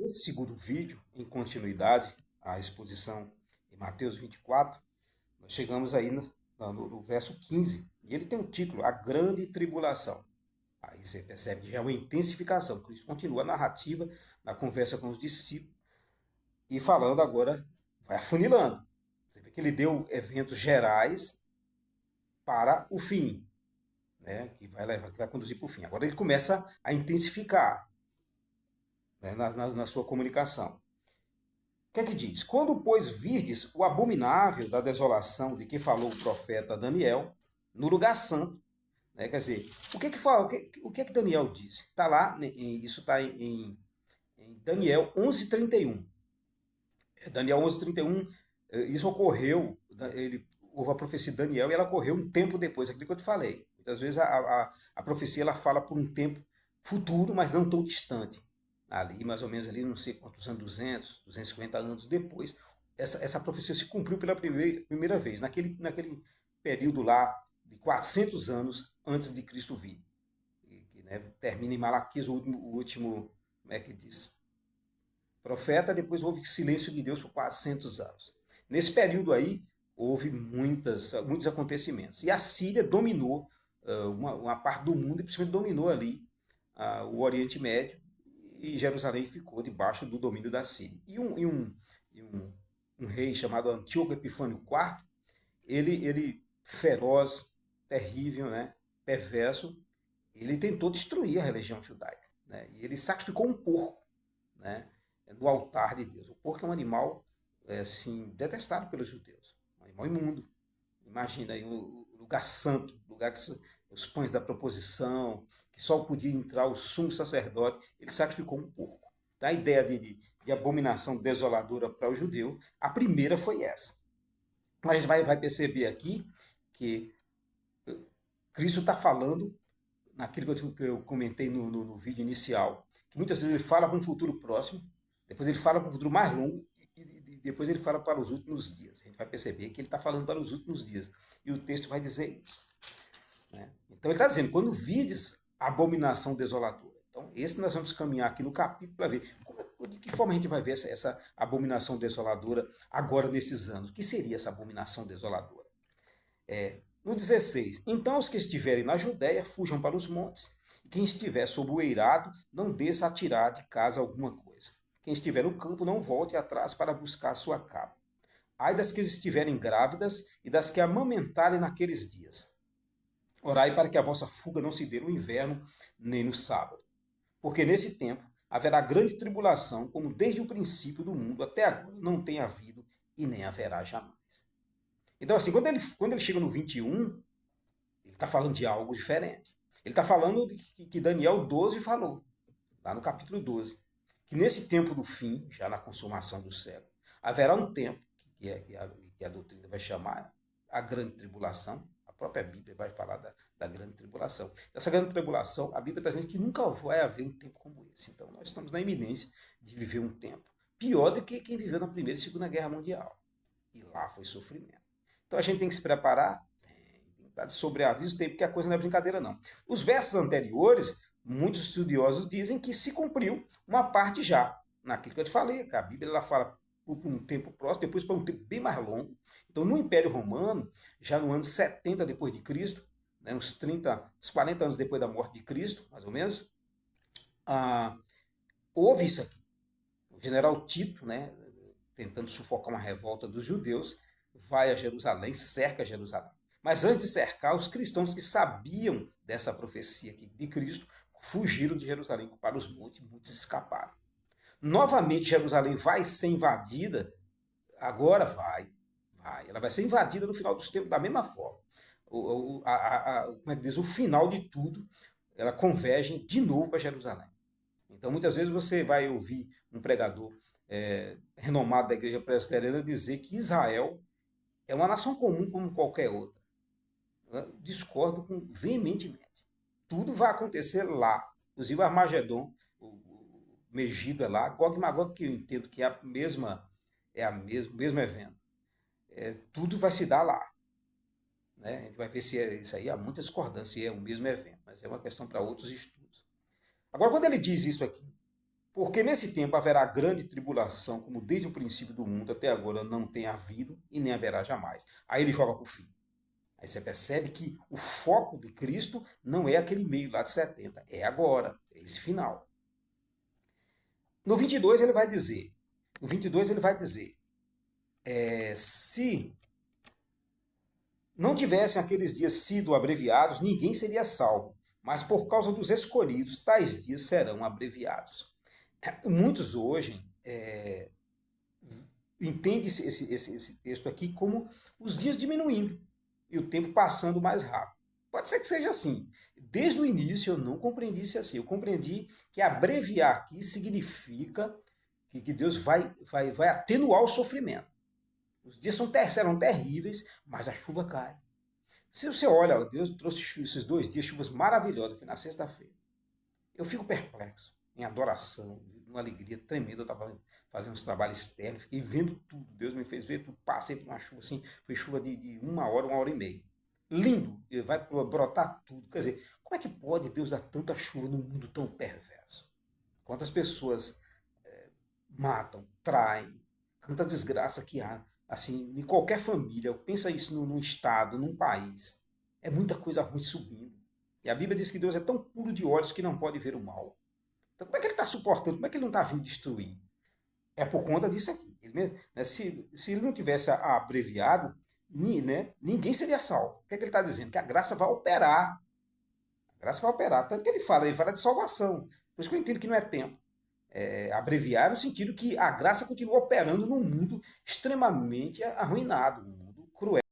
Esse segundo vídeo, em continuidade à exposição em Mateus 24, nós chegamos aí no verso 15, e ele tem o título, A Grande Tribulação. Aí você percebe que já é uma intensificação, Cristo continua a narrativa na conversa com os discípulos, e falando agora, vai afunilando. Você vê que ele deu eventos gerais para o fim, né, que vai conduzir para o fim. Agora ele começa a intensificar, né, na sua comunicação. O que é que diz? Quando, pois, virdes o abominável da desolação de que falou o profeta Daniel, no lugar santo, né? Quer dizer, o que é que fala, o que é que Daniel disse? Está lá, isso está em Daniel 11:31. Daniel 11:31, isso ocorreu, houve a profecia de Daniel e ela ocorreu um tempo depois, aquilo que eu te falei. Muitas vezes a profecia ela fala por um tempo futuro, mas não tão distante. Ali, mais ou menos, ali, não sei quantos anos, 250 anos depois, essa profecia se cumpriu pela primeira vez, naquele período lá de 400 anos antes de Cristo vir. Que, né, termina em Malaquias, o último, como é que diz? Profeta, depois houve silêncio de Deus por 400 anos. Nesse período aí, houve muitos acontecimentos. E a Síria dominou uma parte do mundo, e principalmente dominou ali o Oriente Médio, e Jerusalém ficou debaixo do domínio da Síria. E um rei chamado Antíoco Epifânio IV, ele feroz, terrível, né, perverso, ele tentou destruir a religião judaica. Né, e ele sacrificou um porco, né, no altar de Deus. O porco é um animal assim, detestado pelos judeus, um animal imundo. Imagina aí um lugar santo, lugar que os pães da proposição, que só podia entrar o sumo sacerdote, ele sacrificou um porco. Então, a ideia de abominação desoladora para o judeu, a primeira foi essa. Mas a gente vai perceber aqui que Cristo está falando naquilo que eu comentei no vídeo inicial, que muitas vezes ele fala para um futuro próximo, depois ele fala para um futuro mais longo e depois ele fala para os últimos dias. A gente vai perceber que ele está falando para os últimos dias. E o texto vai dizer isso. Né? Então ele está dizendo, quando vides a abominação desoladora. Então esse nós vamos caminhar aqui no capítulo para ver de que forma a gente vai ver essa abominação desoladora agora nesses anos. O que seria essa abominação desoladora? No 16, então os que estiverem na Judéia fujam para os montes, e quem estiver sob o eirado não desça a tirar de casa alguma coisa. Quem estiver no campo não volte atrás para buscar sua capa. Ai das que estiverem grávidas e das que amamentarem naqueles dias. Orai para que a vossa fuga não se dê no inverno nem no sábado. Porque nesse tempo haverá grande tribulação, como desde o princípio do mundo até agora não tem havido e nem haverá jamais. Então, assim, quando ele chega no 21, ele está falando de algo diferente. Ele está falando de que Daniel 12 falou, lá no capítulo 12, que nesse tempo do fim, já na consumação do século, haverá um tempo que a doutrina vai chamar a grande tribulação. A própria Bíblia vai falar da grande tribulação. Essa grande tribulação, a Bíblia está dizendo que nunca vai haver um tempo como esse. Então, nós estamos na iminência de viver um tempo pior do que quem viveu na Primeira e Segunda Guerra Mundial. E lá foi sofrimento. Então, a gente tem que se preparar, tá de sobreaviso, tem, porque a coisa não é brincadeira, não. Os versos anteriores, muitos estudiosos dizem que se cumpriu uma parte já. Naquilo que eu te falei, que a Bíblia ela fala por um tempo próximo, depois por um tempo bem mais longo. Então, no Império Romano, já no ano 70 depois de Cristo, né, uns 40 anos depois da morte de Cristo, mais ou menos, ah, houve isso aqui. O general Tito, né, tentando sufocar uma revolta dos judeus, vai a Jerusalém, cerca Jerusalém. Mas antes de cercar, os cristãos que sabiam dessa profecia aqui de Cristo fugiram de Jerusalém para os montes, muitos escaparam. Novamente Jerusalém vai ser invadida, agora vai. Ela vai ser invadida no final dos tempos da mesma forma. Como é que diz? O final de tudo, ela converge de novo para Jerusalém. Então, muitas vezes você vai ouvir um pregador renomado da igreja presbiteriana dizer que Israel é uma nação comum como qualquer outra. Eu discordo veementemente. Tudo vai acontecer lá. Inclusive o Armagedon, o Megiddo é lá, Gog e Magog, que eu entendo que é o mesmo evento. Tudo vai se dar lá. Né? A gente vai ver se isso aí há muita discordância, se é o mesmo evento, mas é uma questão para outros estudos. Agora, quando ele diz isso aqui, Porque nesse tempo haverá grande tribulação, como desde o princípio do mundo até agora não tem havido e nem haverá jamais. Aí ele joga para o fim. Aí você percebe que o foco de Cristo não é aquele meio lá de 70, é agora, é esse final. No 22 ele vai dizer, no 22 ele vai dizer, se não tivessem aqueles dias sido abreviados, ninguém seria salvo, mas por causa dos escolhidos, tais dias serão abreviados. Muitos hoje entendem esse texto aqui como os dias diminuindo e o tempo passando mais rápido. Pode ser que seja assim. Desde o início eu não compreendi isso assim. Eu compreendi que abreviar aqui significa que Deus vai atenuar o sofrimento. Os dias serão terríveis, mas a chuva cai. Se você olha, Deus trouxe esses 2 dias, chuvas maravilhosas, foi na sexta-feira. Eu fico perplexo, em adoração, numa alegria tremenda. Eu estava fazendo uns trabalhos externos, fiquei vendo tudo. Deus me fez ver tudo. Passei por uma chuva assim, foi chuva de 1 hora e meia. Lindo, vai brotar tudo. Quer dizer, como é que pode Deus dar tanta chuva num mundo tão perverso? Quantas pessoas matam, traem, tanta desgraça que há, assim, em qualquer família. Pensa isso num estado, num país. É muita coisa ruim subindo. E a Bíblia diz que Deus é tão puro de olhos que não pode ver o mal. Então, como é que ele está suportando? Como é que ele não está vindo destruir? É por conta disso aqui. Né, se ele não tivesse abreviado, ninguém seria salvo. O que é que ele está dizendo? Que a graça vai operar. A graça vai operar. Tanto que ele fala de salvação. Por isso que eu entendo que não é tempo. Abreviar no sentido que a graça continua operando num mundo extremamente arruinado, um mundo cruel.